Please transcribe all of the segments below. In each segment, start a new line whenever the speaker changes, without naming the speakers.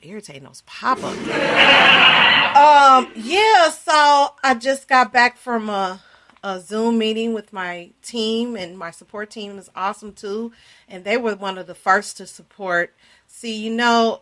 irritating, those pop-ups. Yeah, so I just got back from a Zoom meeting with my team, and my support team is awesome too. And they were one of the first to support. See, you know,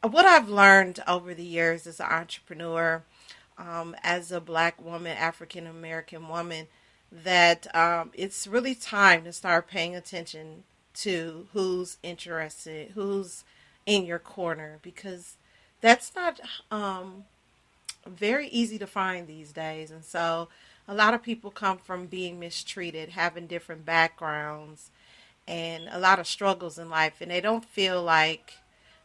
what I've learned over the years as an entrepreneur, as a Black woman, African American woman, that it's really time to start paying attention to who's interested, who's in your corner, because that's not very easy to find these days. And so a lot of people come from being mistreated, having different backgrounds, and a lot of struggles in life, and they don't feel like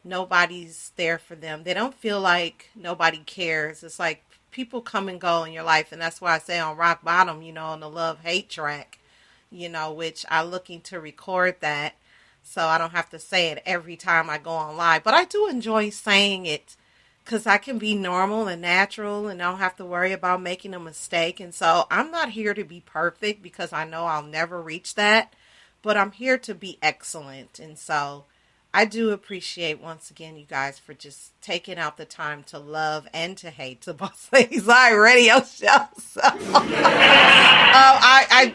nobody's there for them. They don't feel like nobody cares. It's like people come and go in your life, and that's why I say on Rock Bottom, you know, on the love-hate track, you know, which I'm looking to record that so I don't have to say it every time I go on live. But I do enjoy saying it because I can be normal and natural and I don't have to worry about making a mistake. And so I'm not here to be perfect because I know I'll never reach that, but I'm here to be excellent. And so I do appreciate, once again, you guys, for just taking out the time to love and to hate the Boss Ladies Live radio show. So,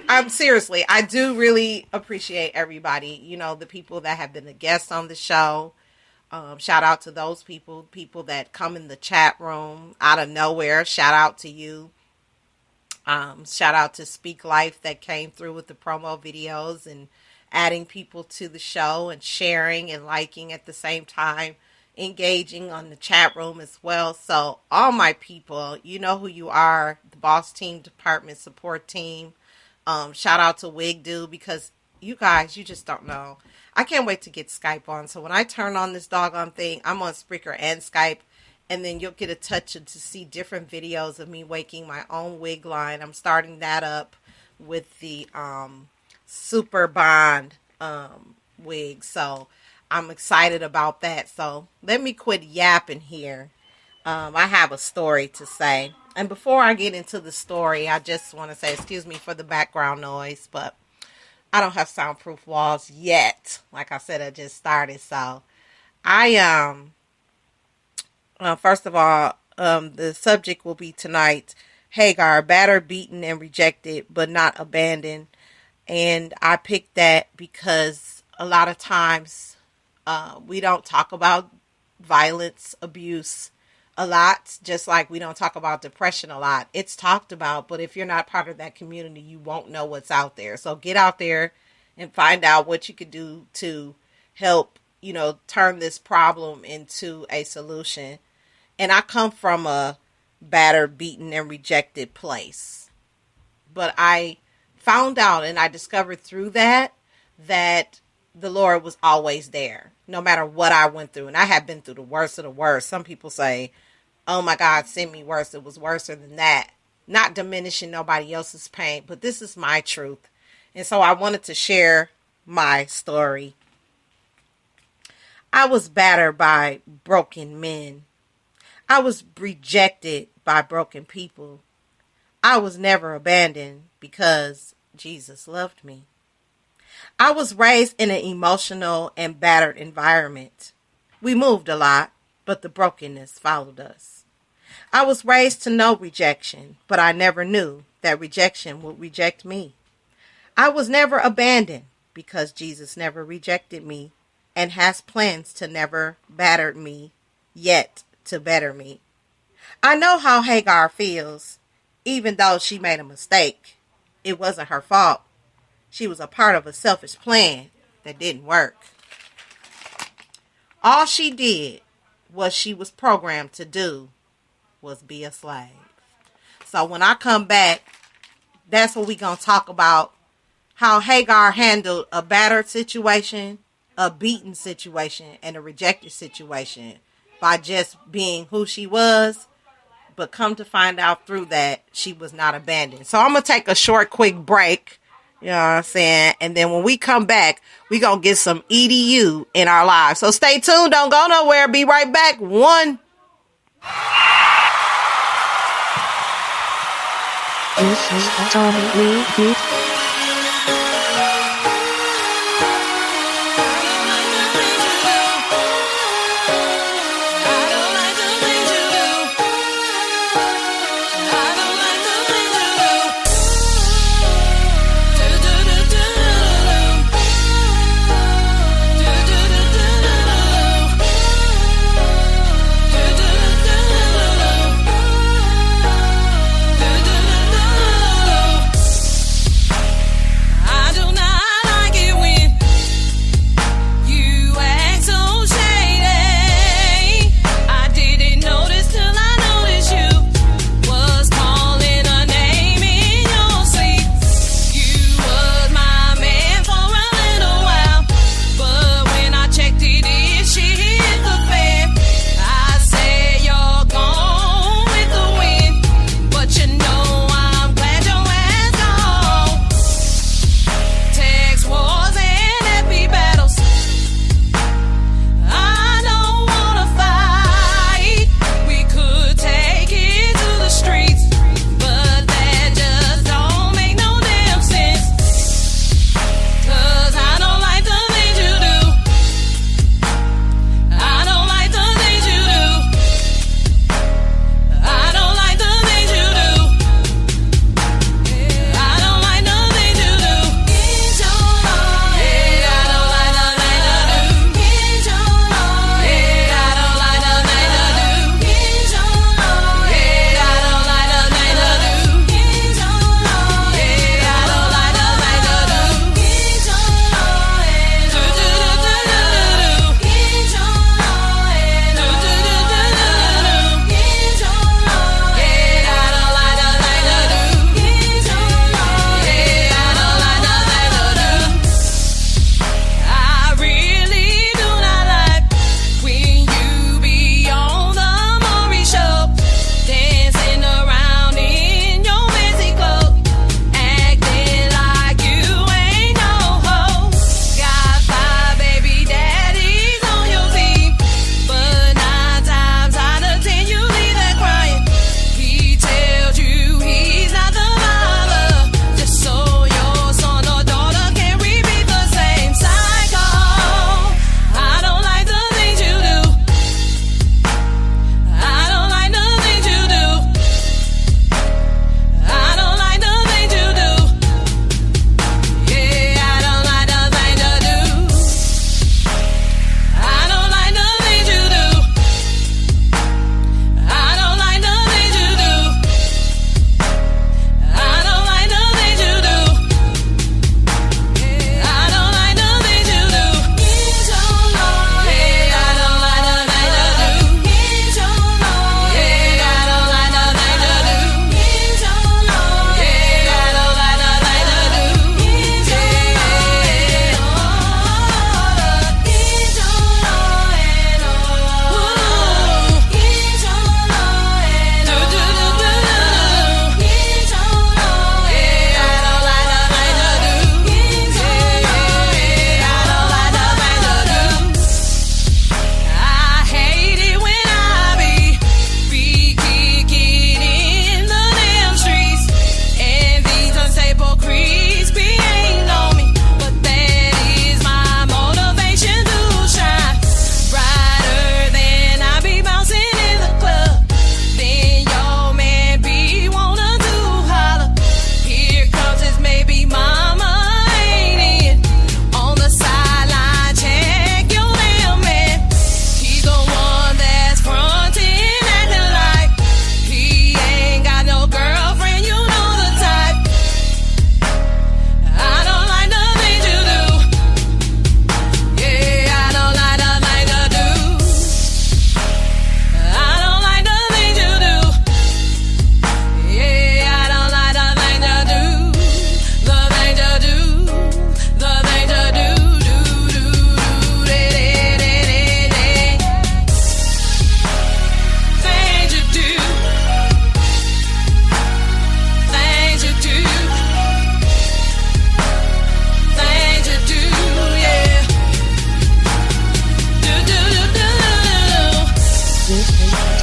I'm seriously, I do really appreciate everybody, you know, the people that have been the guests on the show. Shout out to those people that come in the chat room out of nowhere. Shout out to you. Shout out to Speak Life that came through with the promo videos and adding people to the show and sharing and liking at the same time, engaging on the chat room as well. So all my people, you know who you are, the Boss Team Department Support Team. Shout out to Wig Dude, because you guys, you just don't know. I can't wait to get Skype on. So when I turn on this doggone thing, I'm on Spreaker and Skype, and then you'll get a touch to see different videos of me making my own wig line. I'm starting that up with the Super Bond wig, so I'm excited about that. So let me quit yapping here. I have a story to say, and before I get into the story, I just want to say excuse me for the background noise, but I don't have soundproof walls yet. Like I said, I just started. So I first of all, the subject will be tonight: Hagar, battered, beaten, and rejected, but not abandoned. And I picked that because a lot of times we don't talk about violence, abuse a lot, just like we don't talk about depression a lot. It's talked about, but if you're not part of that community, you won't know what's out there. So get out there and find out what you could do to help, you know, turn this problem into a solution. And I come from a battered, beaten, and rejected place. But I found out, and I discovered through that the Lord was always there, no matter what I went through. And I have been through the worst of the worst. Some people say, oh my God, send me worse. It was worse than that. Not diminishing nobody else's pain, but this is my truth. And so I wanted to share my story. I was battered by broken men. I was rejected by broken people. I was never abandoned because Jesus loved me. I was raised in an emotional and battered environment. We moved a lot, but the brokenness followed us. I was raised to know rejection, but I never knew that rejection would reject me. I was never abandoned because Jesus never rejected me and has plans to never batter me, yet to better me. I know how Hagar feels. Even though she made a mistake, it wasn't her fault. She was a part of a selfish plan that didn't work. All she did, what she was programmed to do, was be a slave. So when I come back, that's what we're going to talk about. How Hagar handled a battered situation, a beaten situation, and a rejected situation by just being who she was. But come to find out through that, she was not abandoned. So I'm going to take a short, quick break. You know what I'm saying? And then when we come back, we're going to get some EDU in our lives. So stay tuned. Don't go nowhere. Be right back.
This is the Tommy Lee Beat.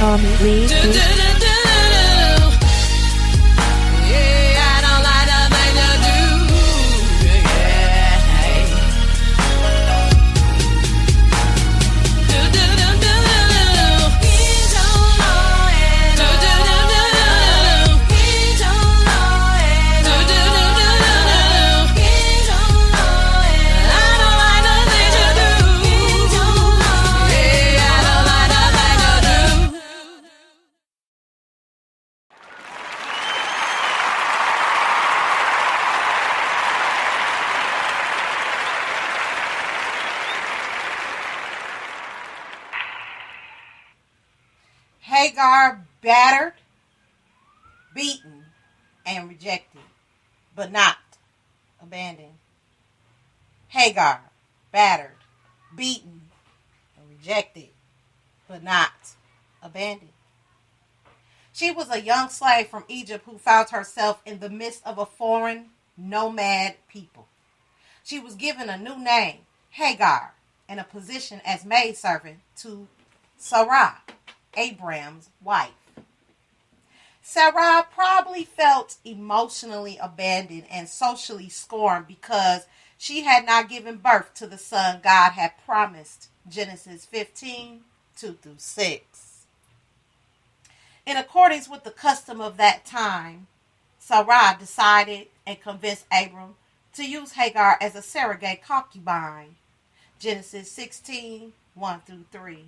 Tommy Lee.
Hagar, battered, beaten, and rejected, but not abandoned. Hagar, battered, beaten, and rejected, but not abandoned. She was a young slave from Egypt who found herself in the midst of a foreign, nomad people. She was given a new name, Hagar, and a position as maidservant to Sarai, Abraham's wife. Sarai probably felt emotionally abandoned and socially scorned because she had not given birth to the son God had promised. Genesis 15, 2-6. In accordance with the custom of that time, Sarai decided and convinced Abram to use Hagar as a surrogate concubine. Genesis 16, 1-3.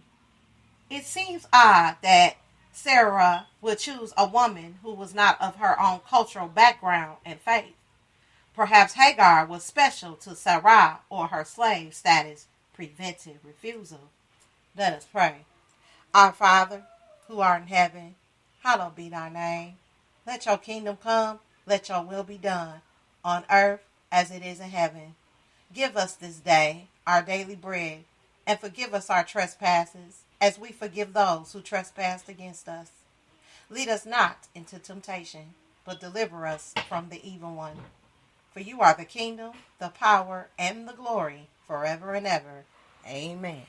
It seems odd that Sarah would choose a woman who was not of her own cultural background and faith. Perhaps Hagar was special to Sarai, or her slave status prevented refusal. Let us pray. Our Father, who art in heaven, hallowed be thy name. Let your kingdom come, let your will be done, on earth as it is in heaven. Give us this day our daily bread, and forgive us our trespasses, as we forgive those who trespass against us. Lead us not into temptation, but deliver us from the evil one. For you are the kingdom, the power, and the glory, forever and ever. Amen.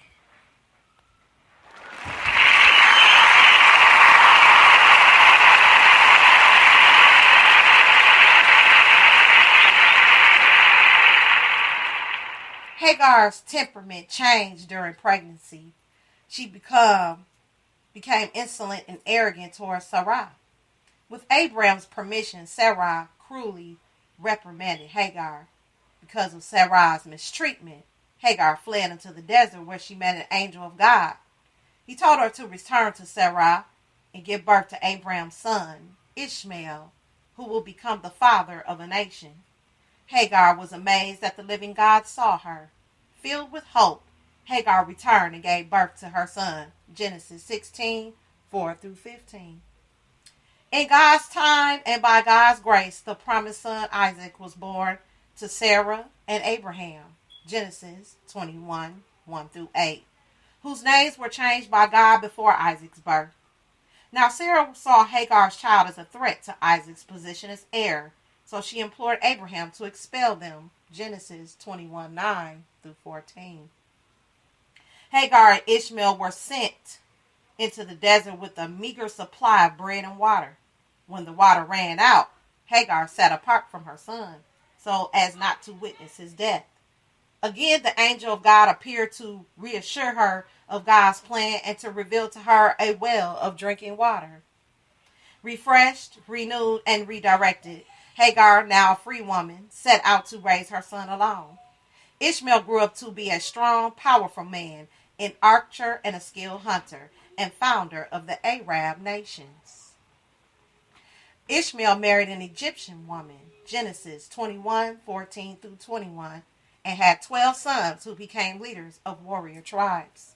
Hagar's temperament changed during pregnancy. She became insolent and arrogant towards Sarai. With Abraham's permission, Sarai cruelly reprimanded Hagar. Because of Sarai's mistreatment, Hagar fled into the desert where she met an angel of God. He told her to return to Sarai and give birth to Abraham's son, Ishmael, who will become the father of a nation. Hagar was amazed that the living God saw her. Filled with hope, Hagar returned and gave birth to her son. Genesis 16, 4-15. In God's time and by God's grace, the promised son Isaac was born to Sarah and Abraham. Genesis 21, 1-8. Whose names were changed by God before Isaac's birth. Now Sarah saw Hagar's child as a threat to Isaac's position as heir, so she implored Abraham to expel them. Genesis 21, 9-14. Hagar and Ishmael were sent into the desert with a meager supply of bread and water. When the water ran out, Hagar sat apart from her son, so as not to witness his death. Again, the angel of God appeared to reassure her of God's plan and to reveal to her a well of drinking water. Refreshed, renewed, and redirected, Hagar, now a free woman, set out to raise her son alone. Ishmael grew up to be a strong, powerful man, an archer and a skilled hunter, and founder of the Arab nations. Ishmael married an Egyptian woman, Genesis 21, 14-21, and had 12 sons who became leaders of warrior tribes.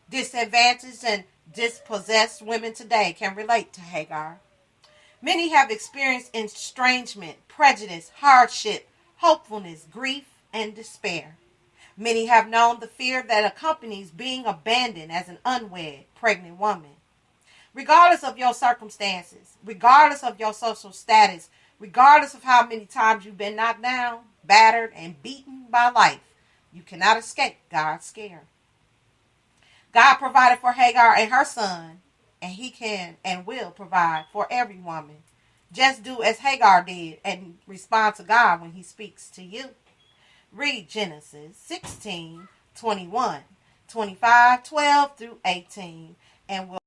Disadvantaged and dispossessed women today can relate to Hagar. Many have experienced estrangement, prejudice, hardship, hopefulness, grief, and despair. Many have known the fear that accompanies being abandoned as an unwed, pregnant woman. Regardless of your circumstances, regardless of your social status, regardless of how many times you've been knocked down, battered, and beaten by life, you cannot escape God's scare. God provided for Hagar and her son and he can and will provide for every woman. Just do as Hagar did and respond to God when he speaks to you. Read Genesis 16:21, 25:12 through 18, and we'll